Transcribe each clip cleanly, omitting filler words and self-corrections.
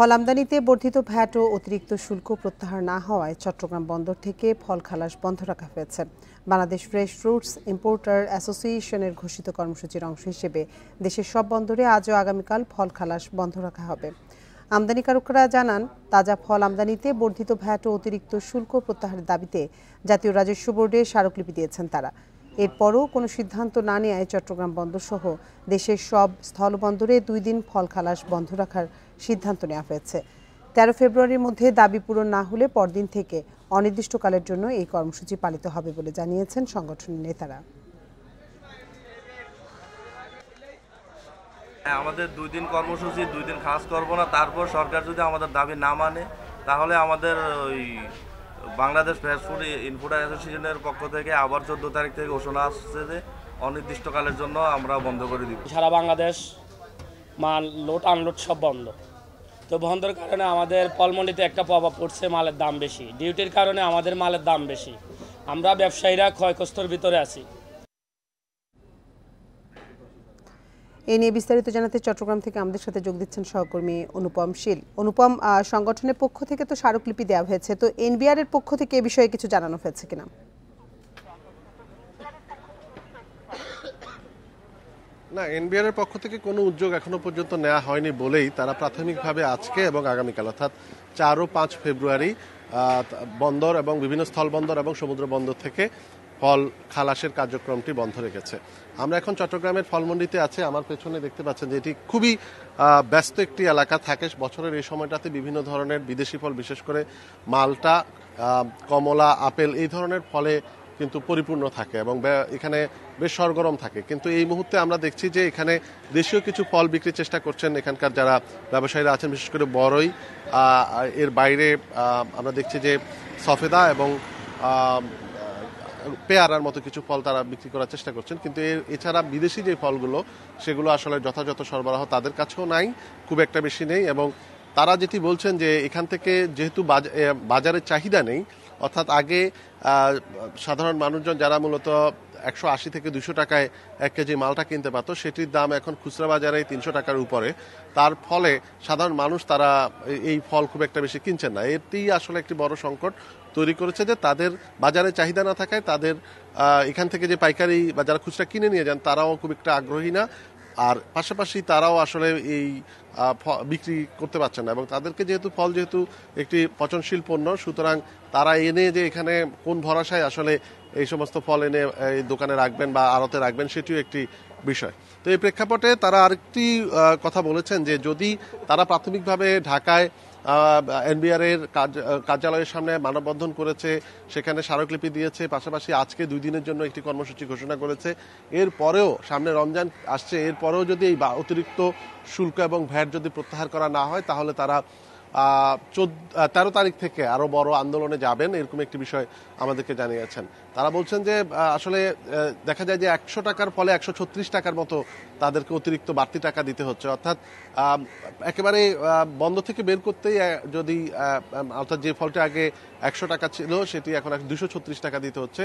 ফল আমদানিতে বর্ধিত ভ্যাট ও অতিরিক্ত শুল্ক প্রত্যাহার না হওয়ায় চট্টগ্রাম বন্দর থেকে ফল খালাস বন্ধ রাখা হয়েছে। বাংলাদেশ ফ্রেশ ফ্রুটস ইম্পোর্টার অ্যাসোসিয়েশনের ঘোষিত কর্মসূচির অংশ হিসেবে দেশের সব বন্দরে আজ ও আগামীকাল ফল খালাস বন্ধ রাখা হবে। আমদানিকারকরা জানান, তাজা ফল আমদানিতে বর্ধিত ভ্যাট ও অতিরিক্ত শুল্ক প্রত্যাহারের দাবিতে জাতীয় রাজস্ব বোর্ডে স্মারকলিপি দিয়েছেন তারা। এরপরও কোনো সিদ্ধান্ত না নেওয়ায় চট্টগ্রাম বন্দর সহ দেশের সব স্থলবন্দরে 2 দিন ফল খালাস বন্ধ রাখার সিদ্ধান্ত নেওয়া হয়েছে। 13 ফেব্রুয়ারির মধ্যে দাবি পূরণ না হলে পরদিন থেকে অনির্দিষ্টকালের জন্য এই কর্মসূচি পালিত হবে বলে জানিয়েছেন সংগঠনের নেতারা। আমাদের 2 দিন কর্মসূচি, 2 দিন খাস করবো না। তারপর সরকার যদি আমাদের দাবি না মানে তাহলে আমাদের ওই বাংলাদেশ ফ্রেশ ফুড ইম্পোর্টার অ্যাসোসিয়েশনের পক্ষ থেকে আবার 14 তারিখ থেকে ঘোষণা আসছে যে অনির্দিষ্টকালের জন্য আমরা বন্ধ করে দিব। সারা বাংলাদেশ মাল লোড আনলোড সব বন্ধ। তো বন্ধের কারণে আমাদের ফলমন্ডিতে একটা প্রভাব পড়ছে, মালের দাম বেশি। ডিউটির কারণে আমাদের মালের দাম বেশি। আমরা ব্যবসায়ীরা ক্ষয়গ্রস্তর ভিতরে আছি। এ নিয়ে বিস্তারিত জানাতে চট্টগ্রাম থেকে আমাদের সাথে যোগ দিচ্ছেন সহকর্মী অনুপম শীল। অনুপম, সংগঠনের পক্ষ থেকে তো স্মারকলিপি দেওয়া হয়েছে, তো এনবিআর এর পক্ষ থেকে এ বিষয়ে কিছু জানানো হয়েছে কিনা? না, এনবিআর এর পক্ষ থেকে কোনো উদ্যোগ এখনো পর্যন্ত নেওয়া হয়নি বলেই তারা প্রাথমিকভাবে আজকে এবং আগামীকাল অর্থাৎ 4 ও 5 ফেব্রুয়ারি বন্দর এবং বিভিন্ন স্থলবন্দর এবং সমুদ্র বন্দর থেকে ফল খালাসের কার্যক্রমটি বন্ধ রেখেছে। আমরা এখন চট্টগ্রামের ফলমন্ডিতে আছে। আমার পেছনে দেখতে পাচ্ছেন যে এটি খুবই ব্যস্ত একটি এলাকা থাকে। বছরের এই সময়টাতে বিভিন্ন ধরনের বিদেশি ফল, বিশেষ করে মালটা, কমলা, আপেল এই ধরনের ফলে কিন্তু পরিপূর্ণ থাকে এবং এখানে বেশ সরগরম থাকে। কিন্তু এই মুহূর্তে আমরা দেখছি যে এখানে দেশীয় কিছু ফল বিক্রির চেষ্টা করছেন এখানকার যারা ব্যবসায়ীরা আছেন, বিশেষ করে বড়ই। এর বাইরে আমরা দেখছি যে সফেদা এবং পেয়ারার মতো কিছু ফল তারা বিক্রি করার চেষ্টা করছেন। কিন্তু এছাড়া বিদেশি যে ফলগুলো সেগুলো আসলে যথাযথ সরবরাহ তাদের কাছেও নাই, খুব একটা বেশি নেই। এবং তারা যেটি বলছেন যে এখান থেকে যেহেতু বাজারের চাহিদা নেই, অর্থাৎ আগে সাধারণ মানুষজন যারা মূলত 180 থেকে 200 টাকায় 1 কেজি মালটা কিনতে পারত, সেটির দাম এখন খুচরা বাজারে 300 টাকার উপরে। তার ফলে সাধারণ মানুষ তারা এই ফল খুব একটা বেশি কিনছেন না। এটি আসলে একটি বড় সংকট তৈরি করেছে যে তাদের বাজারে চাহিদা না থাকায় তাদের এখান থেকে যে পাইকারি বা যারা খুচরা কিনে নিয়ে যান তারাও খুব একটা আগ্রহী না। আর পাশাপাশি তারাও আসলে এই বিক্রি করতে পারছেন না এবং তাদেরকে যেহেতু একটি পচনশীল পণ্য, সুতরাং তারা এনে যে এখানে কোন ভরসায় আসলে এই সমস্ত ফল এনে এই দোকানে রাখবেন বা আড়তে রাখবেন সেটিও একটি বিষয়। তো এই প্রেক্ষাপটে তারা আরেকটি কথা বলেছেন যে যদি তারা প্রাথমিকভাবে ঢাকায় এনবিআর এর কার্যালয়ের সামনে মানববন্ধন করেছে, সেখানে স্মারকলিপি দিয়েছে, পাশাপাশি আজকে 2 দিনের জন্য একটি কর্মসূচি ঘোষণা করেছে। এরপরেও সামনে রমজান আসছে, এরপরেও যদি এই অতিরিক্ত শুল্ক এবং ভ্যাট যদি প্রত্যাহার করা না হয় তাহলে তারা 13 তারিখ থেকে আরো বড় আন্দোলনে যাবেন, এরকম একটি বিষয় আমাদেরকে জানিয়েছেন। তারা বলছেন যে আসলে দেখা যায় যে 100 টাকার ফলে 136 টাকার মতো তাদেরকে অতিরিক্ত বাড়তি টাকা দিতে হচ্ছে। অর্থাৎ একেবারে বন্ধ থেকে বের করতেই যদি অর্থাৎ যে ফলটা আগে 100 টাকা ছিল সেটি এখন 236 টাকা দিতে হচ্ছে,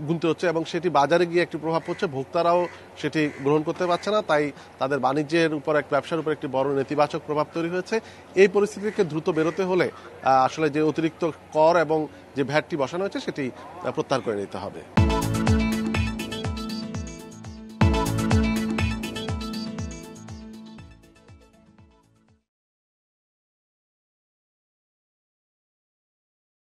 গুনতে হচ্ছে এবং সেটি বাজারে গিয়ে একটি প্রভাব পড়ছে। ভোক্তারাও সেটি গ্রহণ করতে পারছে না, তাই তাদের বাণিজ্যের উপর ব্যবসার উপর একটি বড় নেতিবাচক প্রভাব তৈরি হয়েছে। এই পরিস্থিতি থেকে দ্রুত বেরোতে হলে আসলে যে অতিরিক্ত কর এবং যে ভ্যাটটি বসানো হয়েছে সেটি প্রত্যাহার করে নিতে হবে।